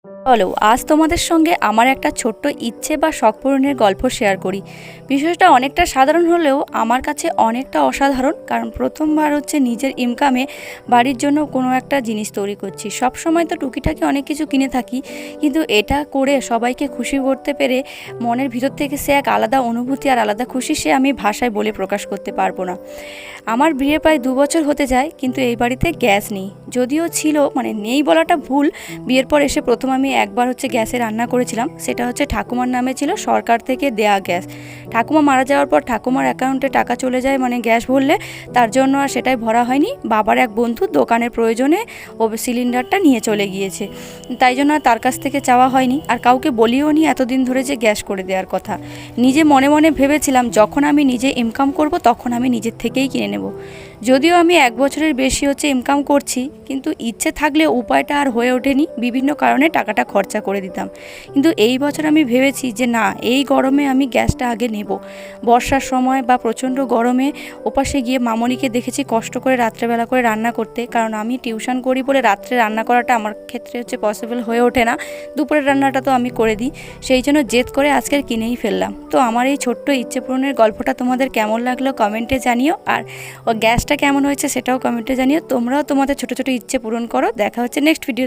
চলো আজ তোমাদের সঙ্গে আমার একটা ছোট্ট ইচ্ছে বা শখ পূরণের গল্প শেয়ার করি। বিষয়টা অনেকটা সাধারণ হলেও আমার কাছে অনেকটা অসাধারণ, কারণ প্রথমবার হচ্ছে নিজের ইনকামে বাড়ির জন্য কোনো একটা জিনিস তৈরি করছি। সব সময় তো টুকিটাকি অনেক কিছু কিনে থাকি, কিন্তু এটা করে সবাইকে খুশি করতে পেরে মনের ভিতর থেকে সে এক আলাদা অনুভূতি আর আলাদা খুশি, সে আমি ভাষায় বলে প্রকাশ করতে পারবো না। আমার বিয়ে প্রায় 2 বছর হতে যায়, কিন্তু এই বাড়িতে গ্যাস নেই। যদিও ছিল, মানে নেই বলাটা ভুল। বিয়ের পর এসে প্রথম আমি একবার হচ্ছে গ্যাসে রান্না করেছিলাম, সেটা হচ্ছে ঠাকুমার নামে ছিল, সরকার থেকে দেয়া গ্যাস। ঠাকুমা মারা যাওয়ার পর ঠাকুমার অ্যাকাউন্টে টাকা চলে যায়, মানে গ্যাস ভরলে, তার জন্য আর সেটাই ভরা হয়নি। বাবার এক বন্ধু দোকানের প্রয়োজনে ও সিলিন্ডারটা নিয়ে চলে গিয়েছে, তাই জন্য আর তার কাছ থেকে চাওয়া হয়নি, আর কাউকে বলিও নি এতদিন ধরে যে গ্যাস করে দেওয়ার কথা। নিজে মনে মনে ভেবেছিলাম যখন আমি নিজে ইনকাম করব তখন আমি নিজের থেকেই কিনে নেব। যদিও আমি 1 বছরের বেশি হচ্ছে ইনকাম করছি, কিন্তু ইচ্ছে থাকলে উপায়টা আর হয়ে ওঠেনি, বিভিন্ন কারণে টাকাটা খরচা করে দিতাম। কিন্তু এই বছর আমি ভেবেছি যে না, এই গরমে আমি গ্যাসটা আগে নেব। বর্ষার সময় বা প্রচণ্ড গরমে ওপাশে গিয়ে মামনিকে দেখেছি কষ্ট করে রাত্রেবেলা করে রান্না করতে, কারণ আমি টিউশন করি বলে রাত্রে রান্না করাটা আমার ক্ষেত্রে হচ্ছে পসিবল হয়ে ওঠে না। দুপুরের রান্নাটা তো আমি করে দিই, সেই জন্য জেদ করে আজকের কিনেই ফেললাম। তো আমার এই ছোট্ট ইচ্ছে পূরণের গল্পটা তোমাদের কেমন লাগলো কমেন্টে জানিও, আর ও গ্যাসটা কেমন হয়েছে সেটাও কমেন্টে জানিও। তোমরাও তোমাদের ছোট ছোট ইচ্ছে পূরণ করো। দেখা হচ্ছে নেক্সট ভিডিও।